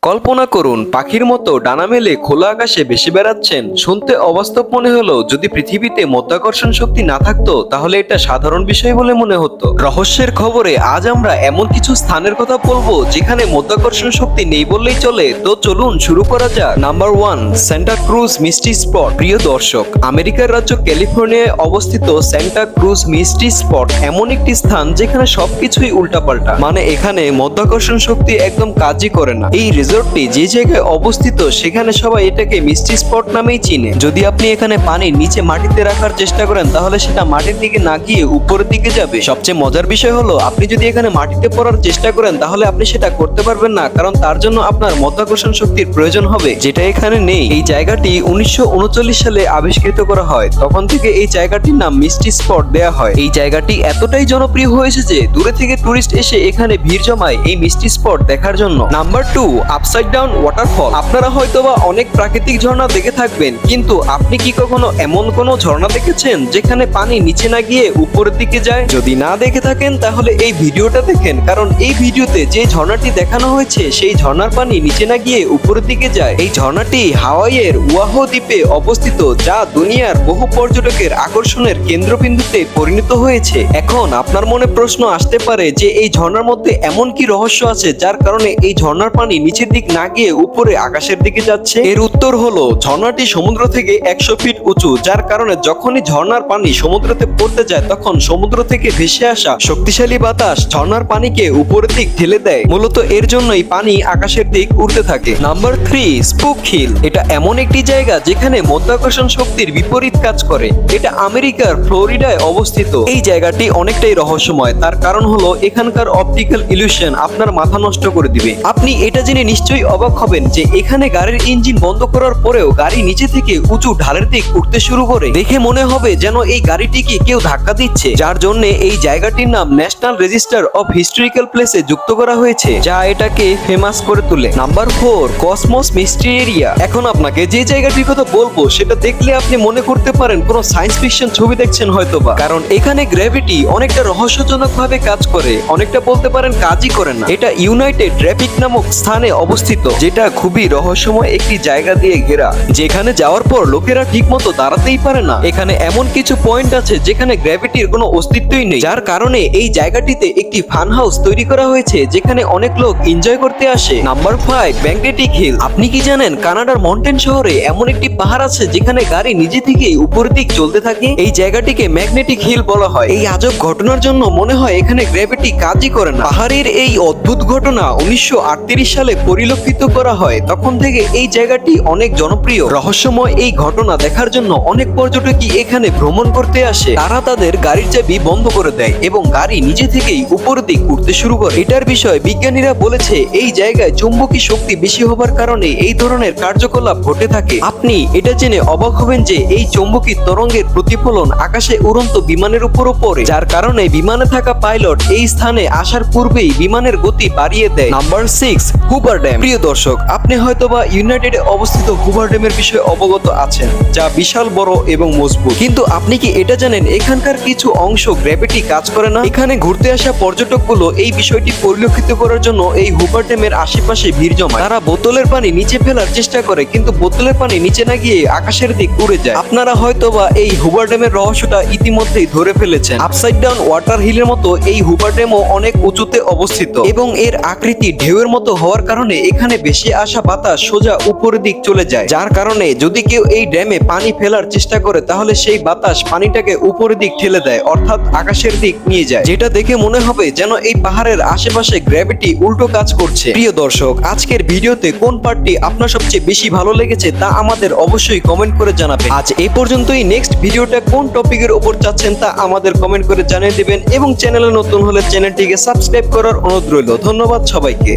কল্পনা করুন পাখির মতো ডানা মেলে খোলা আকাশে ভেসে বেড়াচ্ছেন। শুনতে অবাস্তব মনে হলো, যদি পৃথিবীতে মাধ্যাকর্ষণ শক্তি না থাকতো তাহলে এটা সাধারণ বিষয় বলে মনে হতো। রহস্যের খবরে আজ আমরা এমন কিছু স্থানের কথা বলবো যেখানে মাধ্যাকর্ষণ শক্তি নেই বললেই চলে। তো চলুন শুরু করা যাক। নাম্বার 1, সান্টা ক্রুজ মিস্টি স্পট। প্রিয় দর্শক, আমেরিকার রাজ্য ক্যালিফোর্নিয়ায় অবস্থিত সান্টা ক্রুজ মিস্টি স্পট এমন একটি স্থান যেখানে সবকিছুই উল্টাপাল্টা। মানে এখানে মাধ্যাকর্ষণ শক্তি একদম কাজই করে না। এই রিসোর্টটি যে জায়গায় অবস্থিত সেখানে সবাই এটাকে মিস্টি স্পট নামেই চিনে। যদি আপনি এখানে পানির নিচে মাটিতে রাখার চেষ্টা করেন তাহলে সেটা মাটির দিকে না গিয়ে উপরের দিকে যাবে। সবচেয়ে মজার বিষয় হলো, আপনি যদি এখানে মাটিতে পড়ার চেষ্টা করেন তাহলে আপনি সেটা করতে পারবেন না, কারণ তার জন্য আপনার মাধ্যাকর্ষণ শক্তির প্রয়োজন হবে, যেটা এখানে নেই। এই জায়গাটি 1939 সালে আবিষ্কৃত করা হয়। তখন থেকে এই জায়গাটির নাম মিস্টি স্পট দেয়া হয়। এই জায়গাটি এতটাই জনপ্রিয় হয়েছে যে দূরে থেকে টুরিস্ট এসে এখানে ভিড় জমায় এই মিস্টি স্পট দেখার জন্য। Number 2, upside down waterfall. আপনারা হয়তোবা অনেক প্রাকৃতিক ঝর্ণা দেখে থাকবেন, কিন্তু আপনি কি কখনো এমন কোনো ঝর্ণা দেখেছেন যেখানে পানি নিচে না গিয়ে উপরের দিকে যায়? যদি না দেখে থাকেন তাহলে এই ভিডিওটা দেখেন, কারণ এই ভিডিওতে যে ঝর্ণাটি দেখানো হয়েছে সেই ঝর্ণার পানি নিচে না গিয়ে উপরের দিকে যায়। এই ঝর্ণাটি হাওয়াইয়ের ওয়াহো দ্বীপে অবস্থিত, যা দুনিয়ার বহু পর্যটকের আকর্ষণের কেন্দ্রবিন্দুতে পরিণত হয়েছে। এখন আপনার মনে প্রশ্ন আসতে পারে যে এই ঝর্ণার মধ্যে এমন কি রহস্য আছে যার কারণে এই ঝর্ণার পানি নিচের দিক না গিয়ে উপরে আকাশের দিকে যাচ্ছে? এর উত্তর হলো, ঝর্ণাটি সমুদ্র থেকে 100 ফিট উঁচু, যার কারণে যখনই ঝর্ণার পানি সমুদ্রতে পড়তে যায় তখন সমুদ্র থেকে ভেসে আসা শক্তিশালী বাতাস ঝর্ণার পানিকে উপরের দিক ঠেলে দেয়। মূলত এর জন্যই পানি আকাশের দিক উঠতে থাকে। Number 3, Spook Hill. এটা এমন একটি জায়গা যেখানে মাধ্যাকর্ষণ শক্তির বিপরীত কাজ করে। এটা আমেরিকার ফ্লোরিডায় অবস্থিত। এই জায়গাটি অনেকটাই রহস্যময়, তার কারণ হলো এখানকার অপটিক্যাল ইলিউশন আপনার মাথা নষ্ট করে দিবে। আপনি এটা জেনে নিশ্চয়ই অবাক হবেন যে এখানে গাড়ির ইঞ্জিন বন্ধ করার পরেও গাড়ি নিচে থেকে উঁচু ঢালের দিক উঠতে শুরু করে। দেখে মনে হবে যেন এই গাড়িটিকে কেউ ধাক্কা দিচ্ছে, যার জন্য এই জায়গাটির নাম ন্যাশনাল রেজিস্টার অফ হিস্টোরিক্যাল প্লেসে যুক্ত করা হয়েছে, যা এটাকে ফেমাস করে তোলে। Number 4, Cosmos mystery area. এখন আপনাকে যে জায়গাটির কথা বলবো সেটা দেখলে আপনি মনে করতে পারেন কোনো সায়েন্স ফিকশন ছবি দেখছেন হয়তোবা, কারণ এখানে গ্র্যাভিটি অনেকটা রহস্যজনক ভাবে কাজ করে, অনেকটা বলতে পারেন কাজই করে না। এটা ইউনাইটেড ট্রাফিক নামক স্থানে অবস্থিত, যেটা খুবই রহস্যময় একটি জায়গা দিয়ে ঘেরা, যেখানে যাওয়ার পর লোকেরা ঠিক মতো দাঁড়াতেই পারে না। এখানে এমন কিছু পয়েন্ট আছে যেখানে গ্র্যাভিটির কোনো অস্তিত্বই নেই, যার কারণে এই জায়গাটিতে একটি ফান হাউস তৈরি করা হয়েছে যেখানে অনেক লোক এনজয় করতে আসে। Number 5, Magnetic Hill. আপনি কি জানেন কানাডার মন্টেন শহরে এমন একটি পাহাড় আছে যেখানে গাড়ি নিজে থেকেই উপরের দিক চলতে থাকে? এই জায়গাটিকে ম্যাগনেটিক হিল বলা হয়। এই আজব ঘটনার জন্য মনে হয় এখানে গ্র্যাভিটি কাজই করে না। পাহাড়ের এই অদ্ভুত ঘটনা 1938 সালে পরিলক্ষিত করা হয়। তখন থেকে এই জায়গাটি অনেক জনপ্রিয়। রহস্যময় এই ঘটনা দেখার জন্য অনেক পর্যটকই এখানে ভ্রমণ করতে আসে। তারা তাদের গাড়ির চাবি বন্ধ করে দেয় এবং গাড়ি নিজে থেকেই উপরের দিক উঠতে শুরু করে। এটার বিষয়ে বিজ্ঞানীরা বলেছে এই জায়গায় চুম্বকী শক্তি বেশি হবার কারণে এই ধরনের কার্যকলাপ ঘটে থাকে। আপনি এটা জেনে অবাক হবেন যে এই চুম্বকী তরঙ্গের প্রতিফলন আকাশে উড়ন্ত বিমানের উপরও পড়ে, যার কারণে বিমানে থাকা পাইলট এই স্থানে আসার পূর্বেই বিমানের গতি বাড়িয়ে দেয়। Number 6, Hoover dam. প্রিয় দর্শক, আপনি হয়তোবা ইউনাইটেডে অবস্থিত হুবার ড্যামের বিষয়ে অবগত আছেন, যা বিশাল বড় এবং মজবুত। কিন্তু আপনি কি এটা জানেন এখানকার কিছু অংশ গ্র্যাভিটি কাজ করে না? এখানে ঘুরতে আসা পর্যটকগুলো এই বিষয়টি পরিলক্ষিত করার জন্য এই হুবার ড্যামের আশেপাশে ভিড় জমায়। তারা বোতলের পানি নিচে ফেলার চেষ্টা করে, কিন্তু বোতলের পানি নিচে না গিয়ে আকাশের দিক উড়ে যায়। আপনারা হয়তোবা এই হুবার ড্যামের রহস্যটা ইতিমধ্যেই ধরে ফেলেছেন। আপসাইড ডাউন ওয়াটার হিলের মতো এই হুবার ড্যামও অনেক উঁচুতে অবস্থিত এবং এর আকৃতি ঢেউয়ের মতো হওয়ার কারণে এখানে বেশি আসা বাতাস সোজা উপরের দিক চলে যায়, যার কারণে যদি কেউ এই ড্যামে পানি ফেলার চেষ্টা করে তাহলে সেই বাতাস পানিটাকে উপরের দিক ঠেলে দেয়, অর্থাৎ আকাশের দিক নিয়ে যায়, যেটা দেখে মনে হবে যেন এই পাহাড়ের আশেপাশে গ্র্যাভিটি উল্টো কাজ করছে। প্রিয় দর্শক, আজকের ভিডিওতে কোন পার্টটি আপনার সবচেয়ে বেশি ভালো লেগেছে তা আমাদের অবশ্যই কমেন্ট করে জানাবেন। আজ এই পর্যন্তই। নেক্সট ভিডিওটা কোন টপিকের উপর চাচ্ছেন তা আমাদের কমেন্ট করে জানিয়ে দিবেন এবং চ্যানেলে নতুন হলে চ্যানেলটিকে সাবস্ক্রাইব করার অনুরোধ রইল। ধন্যবাদ সবাইকে।